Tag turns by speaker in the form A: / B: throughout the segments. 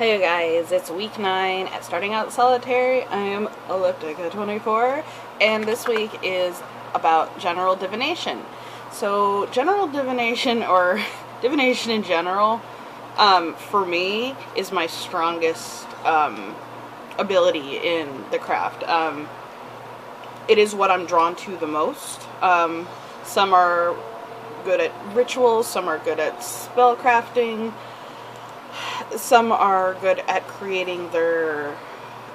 A: Hey guys, it's week 9 at Starting Out Solitary. I am Eliptica24, and this week is about general divination. So, general divination, or divination in general, for me, is my strongest ability in the craft. It is what I'm drawn to the most. Some are good at rituals, some are good at spell crafting. Some are good at creating their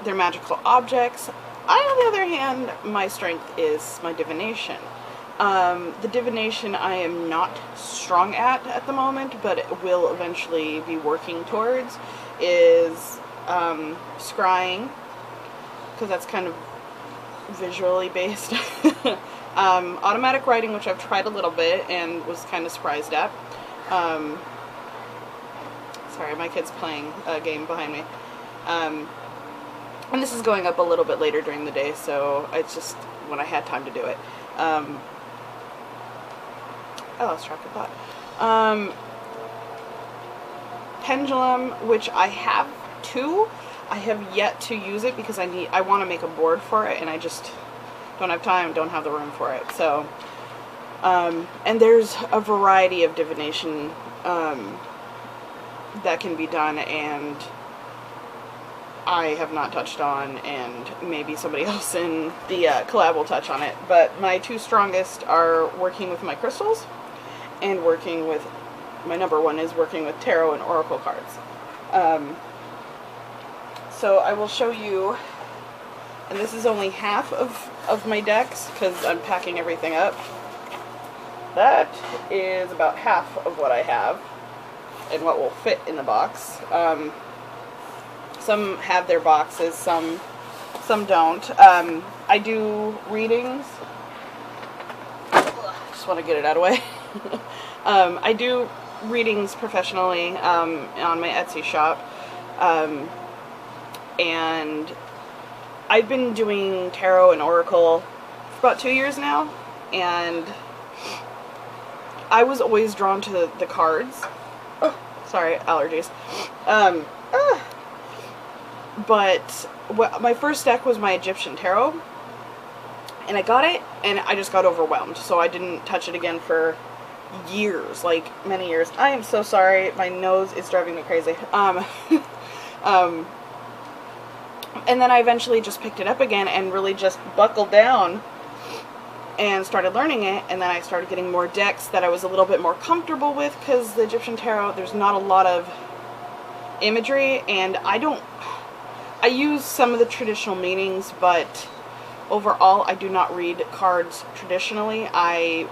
A: magical objects. On the other hand, my strength is my divination. The divination I am not strong at the moment, but it will eventually be working towards, is scrying, because that's kind of visually based. Automatic writing, which I've tried a little bit and was kind of surprised at. Sorry, my kid's playing a game behind me. And this is going up a little bit later during the day, so it's just when I had time to do it. I lost track of thought. Pendulum, which I have two. I have yet to use it because I want to make a board for it, and I just don't have time, don't have the room for it. So, and there's a variety of divination that can be done, and I have not touched on, and maybe somebody else in the collab will touch on it. But my two strongest are working with my crystals, and working with, my number one is working with tarot and oracle cards. So I will show you, and this is only half of my decks, because I'm packing everything up. That is about half of what I have, and what will fit in the box. Some have their boxes, some don't. I do readings. Just want to get it out of the way. I do readings professionally on my Etsy shop, and I've been doing tarot and oracle for about 2 years now, and I was always drawn to the cards. Oh, sorry, allergies. But my first deck was my Egyptian tarot, and I got it, and I just got overwhelmed, so I didn't touch it again for years, like many years. I am so sorry, my nose is driving me crazy. And then I eventually just picked it up again and really just buckled down and started learning it, and then I started getting more decks that I was a little bit more comfortable with, because the Egyptian tarot, there's not a lot of imagery, and I use some of the traditional meanings, but overall I do not read cards traditionally. I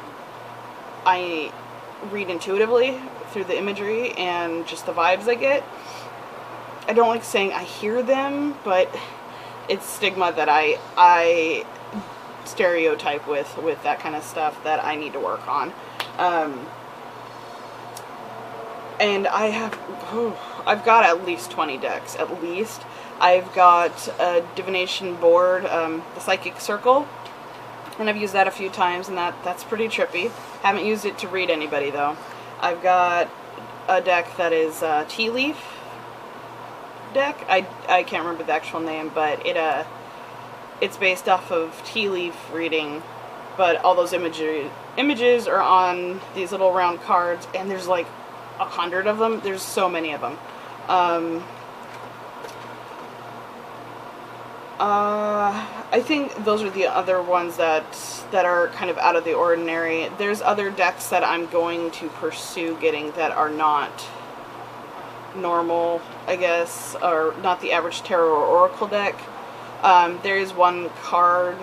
A: read intuitively through the imagery and just the vibes I get. I don't like saying I hear them, but it's stigma that I stereotype with that kind of stuff that I need to work on. And I've got at least 20 decks, at least. I've got a divination board, the Psychic Circle, and I've used that a few times, and that's pretty trippy. Haven't used it to read anybody, though. I've got a deck that is Tea Leaf deck. I can't remember the actual name, but it's based off of tea leaf reading, but all those images are on these little round cards, and there's like 100 of them. There's so many of them. I think those are the other ones that are kind of out of the ordinary. There's other decks that I'm going to pursue getting that are not normal, I guess, or not the average tarot or oracle deck. There is one card,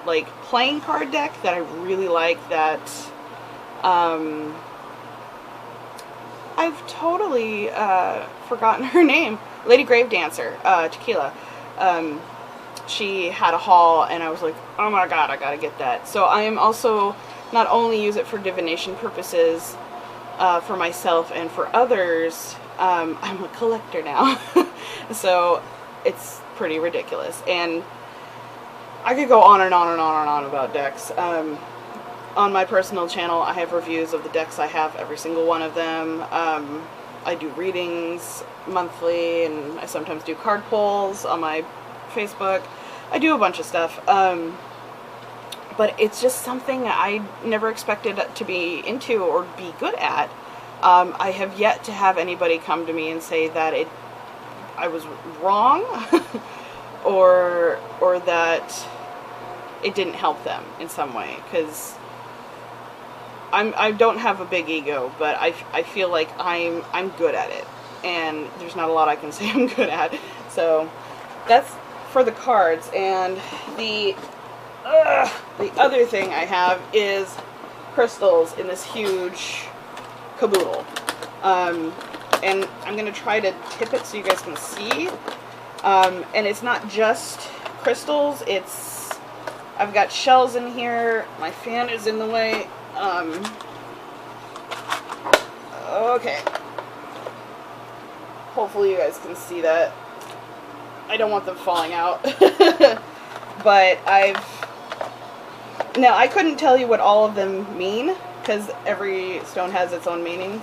A: like, playing card deck that I really like that, I've totally, forgotten her name. Lady Gravedancer, Tequila. She had a haul, and I was like, oh my god, I gotta get that. So I am also, not only use it for divination purposes, for myself and for others, I'm a collector now. So it's pretty ridiculous, and I could go on and on and on and on about decks. On my personal channel, I have reviews of the decks I have, every single one of them. I do readings monthly, and I sometimes do card pulls on my Facebook. I do a bunch of stuff. But it's just something I never expected to be into or be good at. I have yet to have anybody come to me and say that I was wrong or that it didn't help them in some way, because I don't have a big ego, but I feel like I'm good at it, and there's not a lot I can say I'm good at. So that's for the cards. And the other thing I have is crystals in this huge caboodle. And I'm going to try to tip it so you guys can see. And it's not just crystals, I've got shells in here. My fan is in the way. Okay. Hopefully you guys can see that. I don't want them falling out. But now I couldn't tell you what all of them mean, because every stone has its own meaning.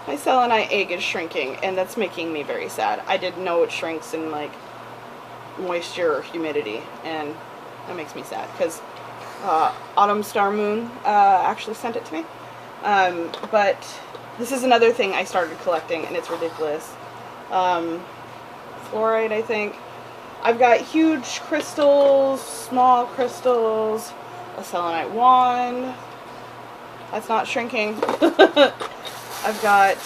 A: My selenite egg is shrinking, and that's making me very sad. I didn't know it shrinks in like moisture or humidity, and that makes me sad, because Autumn Star Moon actually sent it to me. But this is another thing I started collecting, and it's ridiculous. Fluorite, I think. I've got huge crystals, small crystals, a selenite wand. That's not shrinking. I've got,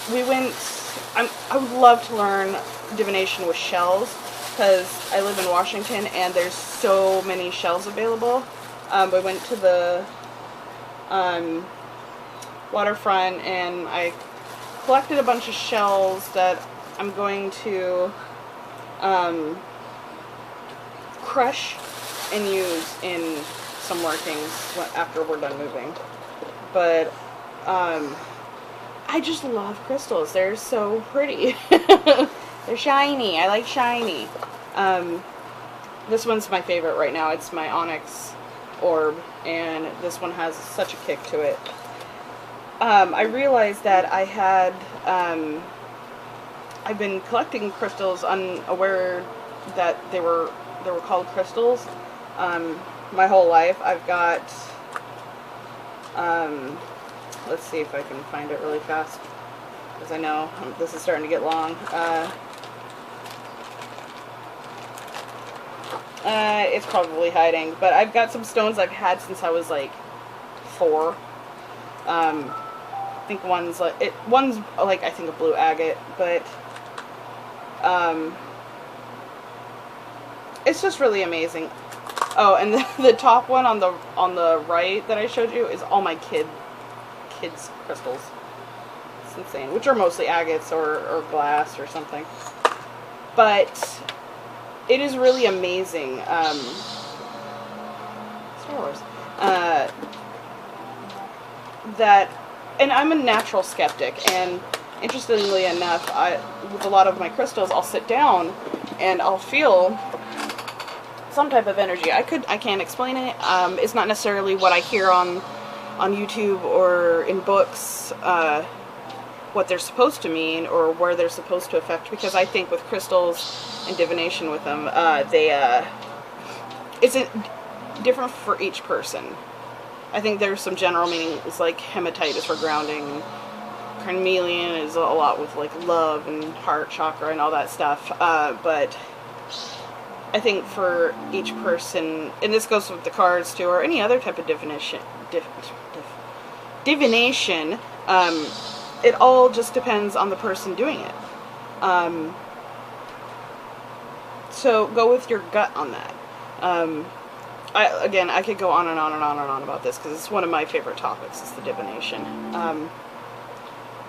A: I would love to learn divination with shells, because I live in Washington and there's so many shells available. We went to the waterfront and I collected a bunch of shells that I'm going to crush and use in some workings after we're done moving. But I just love crystals. They're so pretty. They're shiny. I like shiny. This one's my favorite right now. It's my onyx orb, and this one has such a kick to it. I realized that I had I've been collecting crystals unaware that they were called crystals my whole life. I've got let's see if I can find it really fast, because I know this is starting to get long. It's probably hiding, but I've got some stones I've had since I was like 4. I think one's like I think a blue agate, but it's just really amazing. Oh, and the top one on the right that I showed you is all my kids' crystals. It's insane, which are mostly agates or glass or something. But it is really amazing. Star Wars. And I'm a natural skeptic, and interestingly enough, with a lot of my crystals, I'll sit down and I'll feel some type of energy. I can't explain it. It's not necessarily what I hear on YouTube or in books, what they're supposed to mean or where they're supposed to affect, because I think with crystals and divination with them, it's different for each person. I think there's some general meanings, like hematite is for grounding, carnelian is a lot with like love and heart chakra and all that stuff, but I think for each person, and this goes with the cards too, or any other type of divination, it all just depends on the person doing it. So go with your gut on that. Again, I could go on and on and on and on about this, because it's one of my favorite topics, is the divination.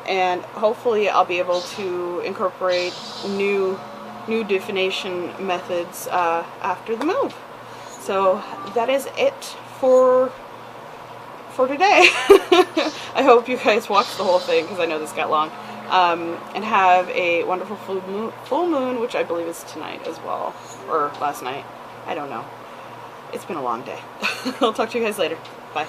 A: And hopefully I'll be able to incorporate new divination methods after the move. So that is it for today. I hope you guys watched the whole thing, because I know this got long. And have a wonderful full moon, which I believe is tonight as well, or last night. I don't know. It's been a long day. I'll talk to you guys later. Bye.